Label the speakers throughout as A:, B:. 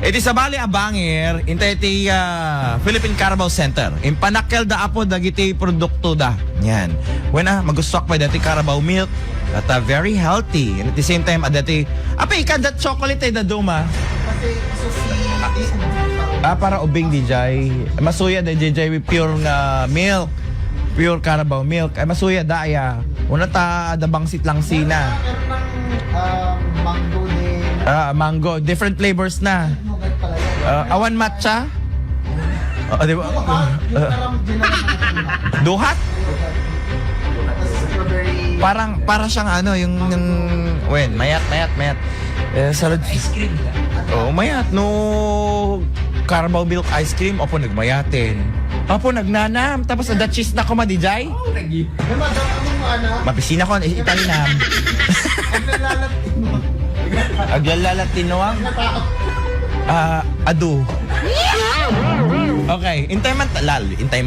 A: Iti sa Bali Abangir, intay iti Philippine Carabao Center. Impanakel da apo dagiti produkto da. Yan. When magustok pa dati Carabao milk at very healthy. And at the same time, dati ikan that chocolate ay da duma.
B: Kasi
A: Para ubing DJ. Masuya da DJ with pure milk. Pure Carabao milk. Ay masuya da ya. Una ta da bangsit lang sina.
B: mango din.
A: Mango, different flavors na.
B: Nougat pala yan.
A: Awan matcha. Di ba? Duhat?
B: Strawberry.
A: Para siyang yung mayat. Salad.
C: Ice cream ka.
A: Mayat no Carabao milk ice cream opo nagmayatin. Opo nagnanam tapos ada cheese na ko madijay.
C: Nag-i.
B: Madam, anong ana?
A: Mapisina ko italinam.
B: Ang nalalatin mo.
A: Aglalalat tinuang. Adu. Okay, intay man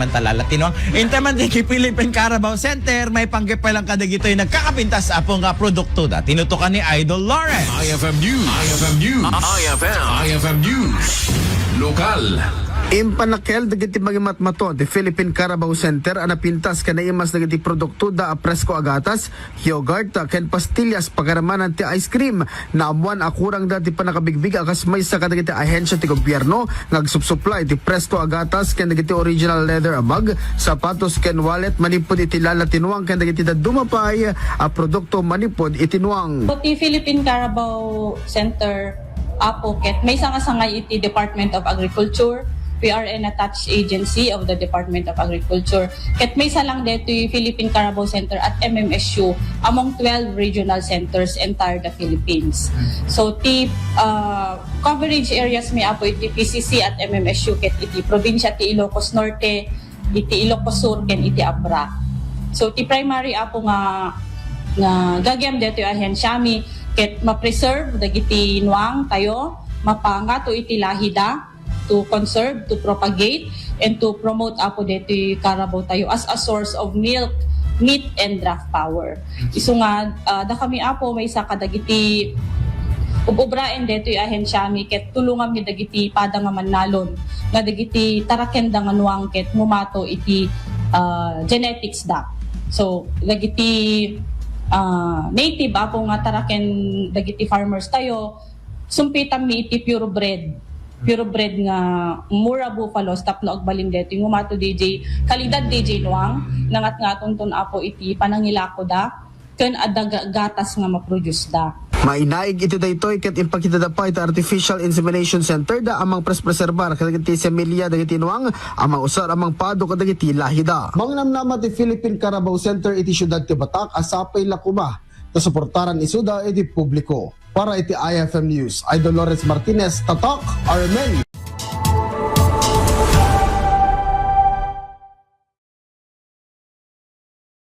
A: talal tinuang. Intay man di Philippine Carabao Center may panggepalang kadagito yung nagkakapintas sa apong produkto da. Tinutukan ni Idol Lawrence.
D: IFM News. IFM News. Lokal.
B: Impanakel dagiti magimatmato di Philippine Carabao Center anapintas kanaimas dagiti produkto da presko agatas, yogurt, ken pastillas pagaramanan ti ice cream na amuan akurang dati panakabigbig akas may sa kadagiti ahensya ti gobyerno ngagsupsupply ti presko agatas ken dagiti original leather bag, sapatos ken wallet manipod iti lalatinwang ken dagiti dadumapay a produkto manipod itinuang.
E: Ti Philippine Carabao Center Pocket may sanga-sangay iti Department of Agriculture. We are an attached agency of the Department of Agriculture. Ket may salang dito yung Philippine Carabao Center at MMSU among 12 regional centers entire the Philippines. So ti coverage areas may apo iti PCC at MMSU ket iti probinsya ti Ilocos Norte, iti Ilocos Sur ken iti Abra. So ti primary apo nga gagam dito yung ahensya mi ket ma-preserve dagiti nuang tayo mapanga to iti lahida to conserve, to propagate, and to promote apo dito Carabao tayo as a source of milk, meat, and draft power. Isu nga, da kami apo may sa kadagiti ububraen dito ahensya mi ket tulungan mi dagiti pada nga mannalon nga dagiti tarakenda nga nuang ket mumato iti genetics da. So dagiti native apo nga taraken dagiti farmers tayo sumpitan mi iti purebred nga mura buffalo tapno agbalin deto yung umato DJ kalidad DJ nuang nangat nga tunton apo iti panangilako da ken adda gatas nga ma-produce da.
B: Mainaig iti daytoy ket impakita da pa iti artificial insemination center da amang preserbar kadagiti semilya dagiti nuang amang usar amang pado kadagiti lahida. Mangnamnama ti Philippine Carabao Center iti syudad ti Batak asapay lakuma ta suportaran isuda iti publiko. Para iti IFM News, Idol Lawrence Martinez, Tatak, RMN.